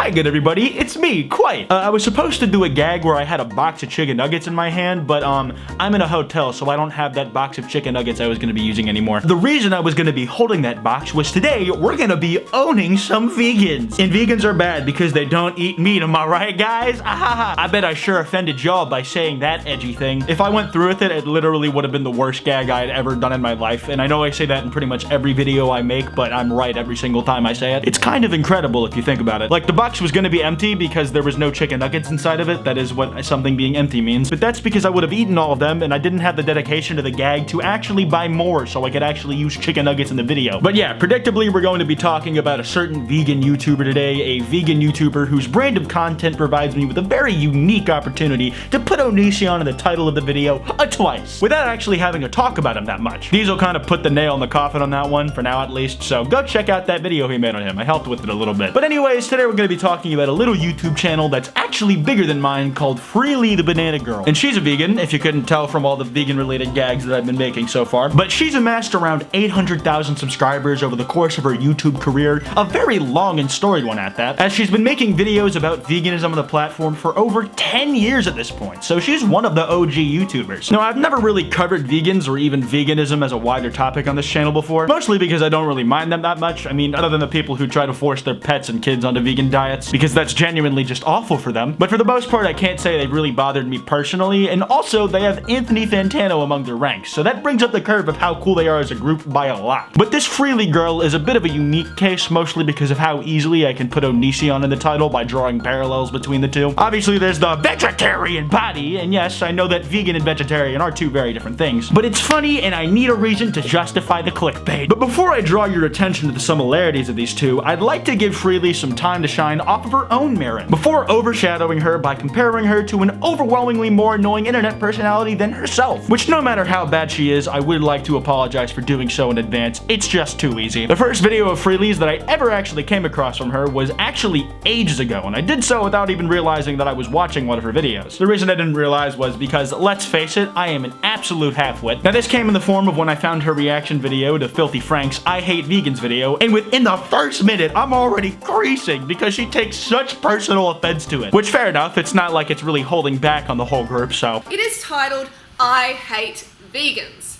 Hi again, everybody, it's me, Kwite. I was supposed to do a gag where I had a box of chicken nuggets in my hand, but I'm in a hotel, so I don't have that box of chicken nuggets I was gonna be using anymore. The reason I was gonna be holding that box was today we're gonna be owning some vegans. And vegans are bad because they don't eat meat, am I right, guys? Ahaha. I bet I sure offended y'all by saying that edgy thing. If I went through with it, it literally would have been the worst gag I had ever done in my life, and I know I say that in pretty much every video I make, but I'm right every single time I say it. It's kind of incredible if you think about it. Like, the box was gonna be empty because there was no chicken nuggets inside of it. That is what something being empty means. But that's because I would have eaten all of them and I didn't have the dedication to the gag to actually buy more so I could actually use chicken nuggets in the video. But yeah, predictably, we're going to be talking about a certain vegan YouTuber today, a vegan YouTuber whose brand of content provides me with a very unique opportunity to put Onision in the title of the video twice, without actually having to talk about him that much. Diesel kind of put the nail in the coffin on that one, for now at least, so go check out that video he made on him. I helped with it a little bit. But anyways, today we're going to be talking about a little YouTube channel that's actually bigger than mine called Freely the Banana Girl. And she's a vegan, if you couldn't tell from all the vegan related gags that I've been making so far. But she's amassed around 800,000 subscribers over the course of her YouTube career, a very long and storied one at that, as she's been making videos about veganism on the platform for over 10 years at this point. So she's one of the OG YouTubers. Now, I've never really covered vegans or even veganism as a wider topic on this channel before, mostly because I don't really mind them that much. I mean, other than the people who try to force their pets and kids onto vegan diets, because that's genuinely just awful for them. But for the most part, I can't say they've really bothered me personally, and also they have Anthony Fantano among their ranks, so that brings up the curve of how cool they are as a group by a lot. But this Freely girl is a bit of a unique case, mostly because of how easily I can put Onision in the title by drawing parallels between the two. Obviously, there's the vegetarian body, and yes, I know that vegan and vegetarian are two very different things, but it's funny and I need a reason to justify the clickbait. But before I draw your attention to the similarities of these two, I'd like to give Freely some time to shine off of her own merit, before overshadowing her by comparing her to an overwhelmingly more annoying internet personality than herself. Which, no matter how bad she is, I would like to apologize for doing so in advance. It's just too easy. The first video of Freely's that I ever actually came across from her was actually ages ago, and I did so without even realizing that I was watching one of her videos. The reason I didn't realize was because, let's face it, I am an absolute half-wit. Now, this came in the form of when I found her reaction video to Filthy Frank's I Hate Vegans video, and within the first minute, I'm already creasing because she takes such personal offense to it. Which, fair enough, it's not like it's really holding back on the whole group, so. It is titled, I Hate Vegans.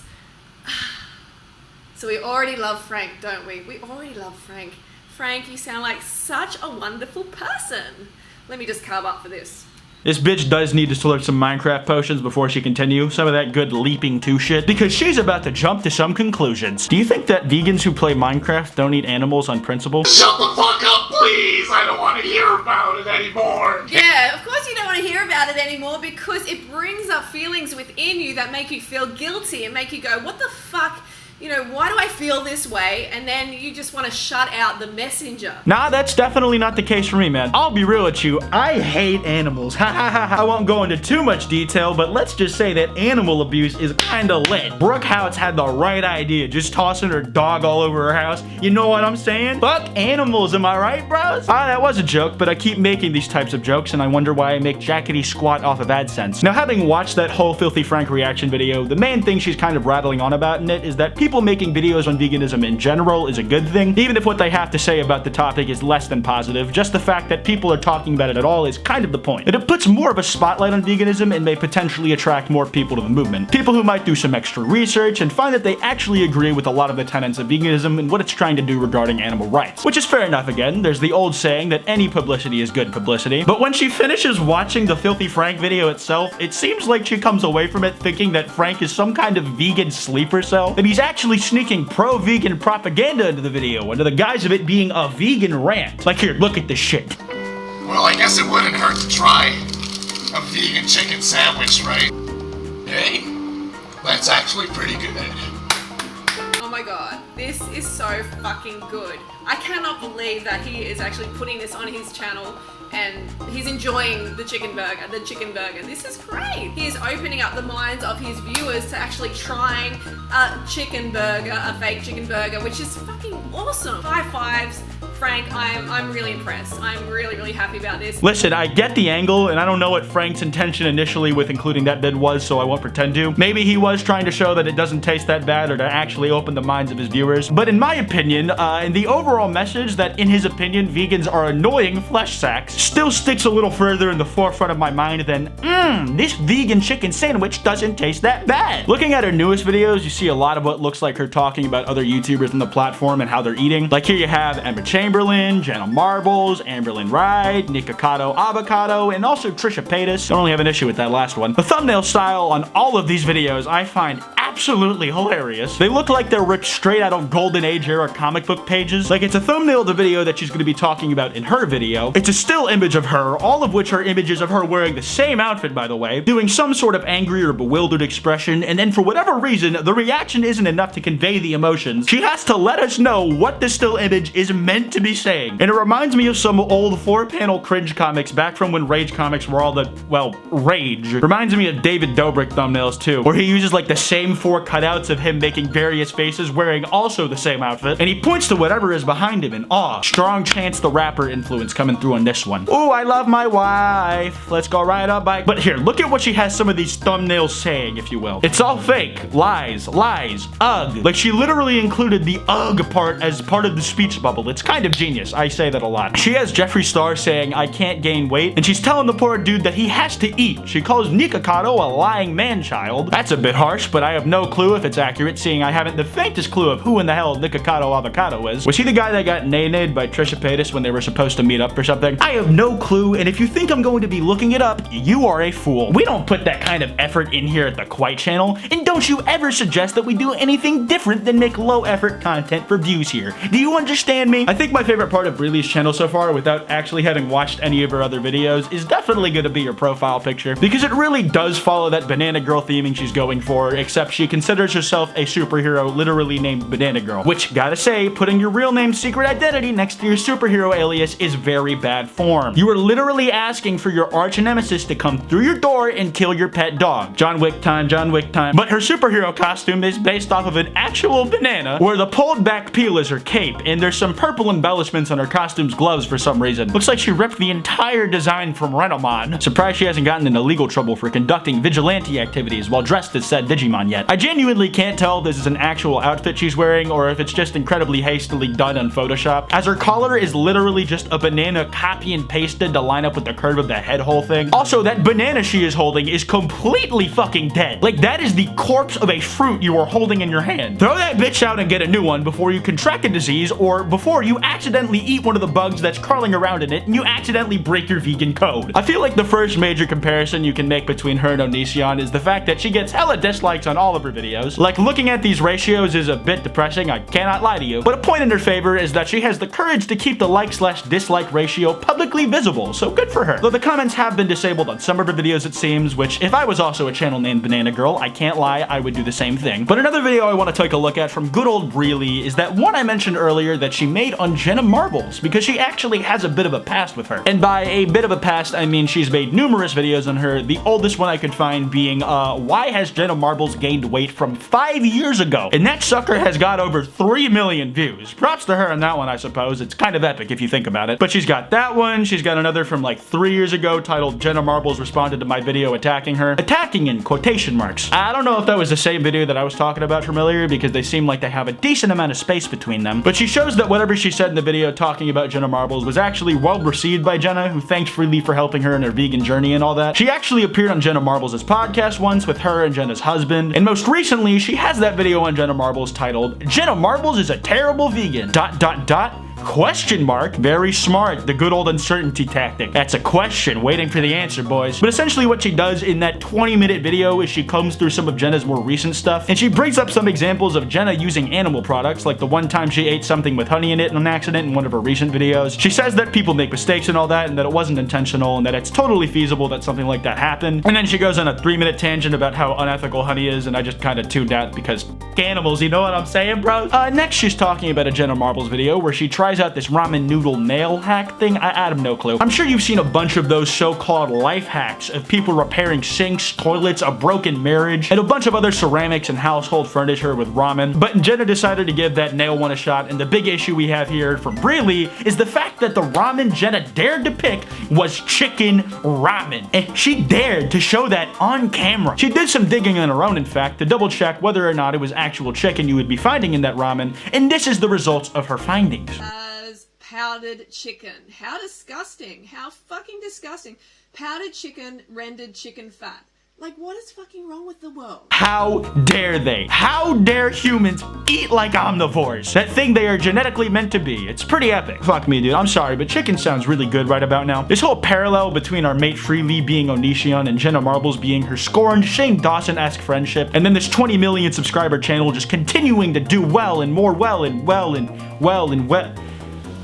So we already love Frank, don't we? We already love Frank. Frank, you sound like such a wonderful person. Let me just carve up for this. This bitch does need to slurp some Minecraft potions before she continue, some of that good leaping 2 shit, because she's about to jump to some conclusions. Do you think that vegans who play Minecraft don't eat animals on principle? Shut the fuck up, please! I don't want to hear about it anymore! Yeah, of course you don't want to hear about it anymore because it brings up feelings within you that make you feel guilty and make you go, what the fuck? You know, why do I feel this way? And then you just want to shut out the messenger. Nah, that's definitely not the case for me, man. I'll be real with you, I hate animals. Ha ha ha. I won't go into too much detail, but let's just say that animal abuse is kinda lit. Brooke Houts had the right idea, just tossing her dog all over her house. You know what I'm saying? Fuck animals, am I right, bros? That was a joke, but I keep making these types of jokes, and I wonder why I make jackety squat off of AdSense. Now, having watched that whole Filthy Frank reaction video, the main thing she's kind of rattling on about in it is that people making videos on veganism in general is a good thing, even if what they have to say about the topic is less than positive. Just the fact that people are talking about it at all is kind of the point. And it puts more of a spotlight on veganism and may potentially attract more people to the movement. People who might do some extra research and find that they actually agree with a lot of the tenets of veganism and what it's trying to do regarding animal rights. Which is fair enough again. There's the old saying that any publicity is good publicity. But when she finishes watching the Filthy Frank video itself, it seems like she comes away from it thinking that Frank is some kind of vegan sleeper cell, that he's actually sneaking pro-vegan propaganda into the video under the guise of it being a vegan rant. Like, here, look at this shit. Well, I guess it wouldn't hurt to try a vegan chicken sandwich, right? Hey, that's actually pretty good. Oh my god, this is so fucking good. I cannot believe that he is actually putting this on his channel and he's enjoying the chicken burger. This is great. He is opening up the minds of his viewers to actually trying a chicken burger, a fake chicken burger, which is fucking awesome. High fives Frank, I'm really impressed. I'm really, really happy about this. Listen, I get the angle, and I don't know what Frank's intention initially with including that bit was, so I won't pretend to. Maybe he was trying to show that it doesn't taste that bad or to actually open the minds of his viewers. But in my opinion, and the overall message that in his opinion, vegans are annoying flesh sacks still sticks a little further in the forefront of my mind than, this vegan chicken sandwich doesn't taste that bad. Looking at her newest videos, you see a lot of what looks like her talking about other YouTubers on the platform and how they're eating. Like here you have Emma Chamberlain, Jenna Marbles, Amberlyn Wright, Nikocado Avocado, and also Trisha Paytas. Don't really have an issue with that last one. The thumbnail style on all of these videos I find absolutely hilarious. They look like they're ripped straight out of Golden Age era comic book pages. Like it's a thumbnail of the video that she's going to be talking about in her video. It's a still image of her, all of which are images of her wearing the same outfit, by the way, doing some sort of angry or bewildered expression, and then for whatever reason, the reaction isn't enough to convey the emotions. She has to let us know what the still image is meant to be saying. And it reminds me of some old 4-panel cringe comics back from when Rage comics were all the, well, rage. Reminds me of David Dobrik thumbnails too, where he uses like the same 4 cutouts of him making various faces wearing also the same outfit, and he points to whatever is behind him in awe. Strong Chance the Rapper influence coming through on this one. Ooh, I love my wife. Let's go ride a bike. But here, look at what she has some of these thumbnails saying, if you will. It's all fake. Lies. Ugh. Like she literally included the ugh part as part of the speech bubble. It's kind of genius. I say that a lot. She has Jeffree Star saying, I can't gain weight, and she's telling the poor dude that he has to eat. She calls Nikocado a lying man-child. That's a bit harsh, but I have no clue if it's accurate, seeing I haven't the faintest clue of who in the hell Nikocado Avocado is. Was he the guy that got nay-nayed by Trisha Paytas when they were supposed to meet up or something? I have no clue, and if you think I'm going to be looking it up, you are a fool. We don't put that kind of effort in here at the Kwite channel, and don't you ever suggest that we do anything different than make low-effort content for views here. Do you understand me? I think my favorite part of Breely's channel so far, without actually having watched any of her other videos, is definitely going to be her profile picture, because it really does follow that banana girl theming she's going for, except she considers herself a superhero literally named Banana Girl, which, gotta say, putting your real name's secret identity next to your superhero alias is very bad form. You are literally asking for your arch nemesis to come through your door and kill your pet dog. John Wick time, John Wick time. But her superhero costume is based off of an actual banana, where the pulled back peel is her cape, and there's some purple embellishments on her costume's gloves for some reason. Looks like she ripped the entire design from Renamon. Surprised she hasn't gotten into legal trouble for conducting vigilante activities while dressed as said Digimon yet. I genuinely can't tell if this is an actual outfit she's wearing or if it's just incredibly hastily done on Photoshop, as her collar is literally just a banana copy and pasted to line up with the curve of the head hole thing. Also, that banana she is holding is completely fucking dead. Like, that is the corpse of a fruit you are holding in your hand. Throw that bitch out and get a new one before you contract a disease, or before you accidentally eat one of the bugs that's crawling around in it and you accidentally break your vegan code. I feel like the first major comparison you can make between her and Onision is the fact that she gets hella dislikes on all of her videos. Like, looking at these ratios is a bit depressing, I cannot lie to you, but a point in her favor is that she has the courage to keep the like/dislike ratio publicly visible, so good for her. Though the comments have been disabled on some of her videos, it seems, which if I was also a channel named Banana Girl, I can't lie, I would do the same thing. But another video I want to take a look at from good old Breely is that one I mentioned earlier that she made on Jenna Marbles, because she actually has a bit of a past with her. And by a bit of a past, I mean she's made numerous videos on her, the oldest one I could find being, why has Jenna Marbles gained weight, from 5 years ago? And that sucker has got over 3 million views. Props to her on that one, I suppose. It's kind of epic if you think about it. But she's got that one, she's got another from like 3 years ago titled Jenna Marbles responded to my video attacking her. Attacking in quotation marks. I don't know if that was the same video that I was talking about from earlier, because they seem like they have a decent amount of space between them. But she shows that whatever she said in the video talking about Jenna Marbles was actually well received by Jenna, who thanked freely for helping her in her vegan journey and all that. She actually appeared on Jenna Marbles' podcast once with her and Jenna's husband, and most recently she has that video on Jenna Marbles titled Jenna Marbles is a terrible vegan ... Question mark? Very smart. The good old uncertainty tactic. That's a question, waiting for the answer, boys. But essentially what she does in that 20-minute video is she combs through some of Jenna's more recent stuff, and she brings up some examples of Jenna using animal products, like the one time she ate something with honey in it on an accident in one of her recent videos. She says that people make mistakes and all that, and that it wasn't intentional, and that it's totally feasible that something like that happened. And then she goes on a 3-minute tangent about how unethical honey is, and I just kind of tuned out because animals, you know what I'm saying, bro? Next she's talking about a Jenna Marbles video where she tries tries out this ramen noodle nail hack thing. I have no clue. I'm sure you've seen a bunch of those so-called life hacks of people repairing sinks, toilets, a broken marriage, and a bunch of other ceramics and household furniture with ramen. But Jenna decided to give that nail one a shot, and the big issue we have here from Breely is the fact that the ramen Jenna dared to pick was chicken ramen. And she dared to show that on camera. She did some digging on her own, in fact, to double check whether or not it was actual chicken you would be finding in that ramen, and this is the results of her findings. As powdered chicken. How disgusting. How fucking disgusting. Powdered chicken, rendered chicken fat. Like, what is fucking wrong with the world? How dare they? How dare humans eat like omnivores? That thing they are genetically meant to be. It's pretty epic. Fuck me, dude. I'm sorry, but chicken sounds really good right about now. This whole parallel between our mate Freely being Onision and Jenna Marbles being her scorned Shane Dawson-esque friendship, and then this 20 million subscriber channel just continuing to do well and more well and well and well and well.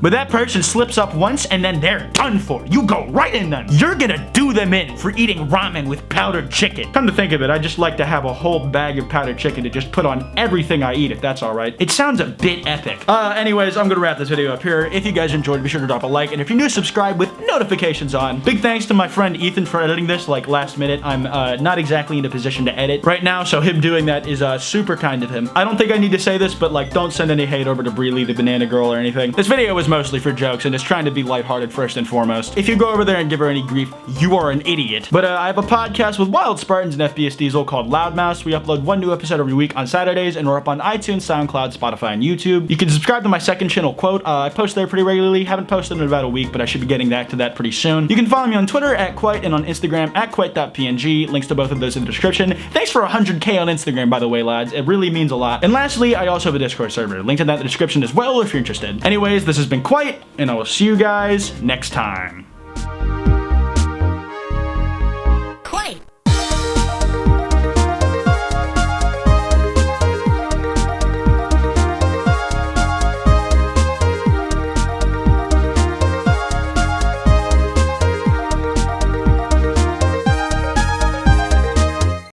But that person slips up once and then they're done for. You go right in them. You're gonna do them in for eating ramen with powdered chicken. Come to think of it, I just like to have a whole bag of powdered chicken to just put on everything I eat, if that's alright. It sounds a bit epic. Anyways, I'm gonna wrap this video up here. If you guys enjoyed, be sure to drop a like, and if you're new, subscribe with notifications on. Big thanks to my friend Ethan for editing this, like, last minute. I'm not exactly in a position to edit right now, so him doing that is super kind of him. I don't think I need to say this, but like, don't send any hate over to Breely the banana girl or anything. This video was mostly for jokes and is trying to be lighthearted first and foremost. If you go over there and give her any grief, you are an idiot. But I have a podcast with Wild Spartans and FBS Diesel called Loudmouse. We upload one new episode every week on Saturdays, and we're up on iTunes, SoundCloud, Spotify, and YouTube. You can subscribe to my second channel, Quote. I post there pretty regularly. Haven't posted in about a week, but I should be getting back to that pretty soon. You can follow me on Twitter at Kwite and on Instagram at Kwite.png. Links to both of those in the description. Thanks for 100K on Instagram, by the way, lads. It really means a lot. And lastly, I also have a Discord server. Link to that in the description as well if you're interested. Anyways, this has been Kwite, and I will see you guys next time.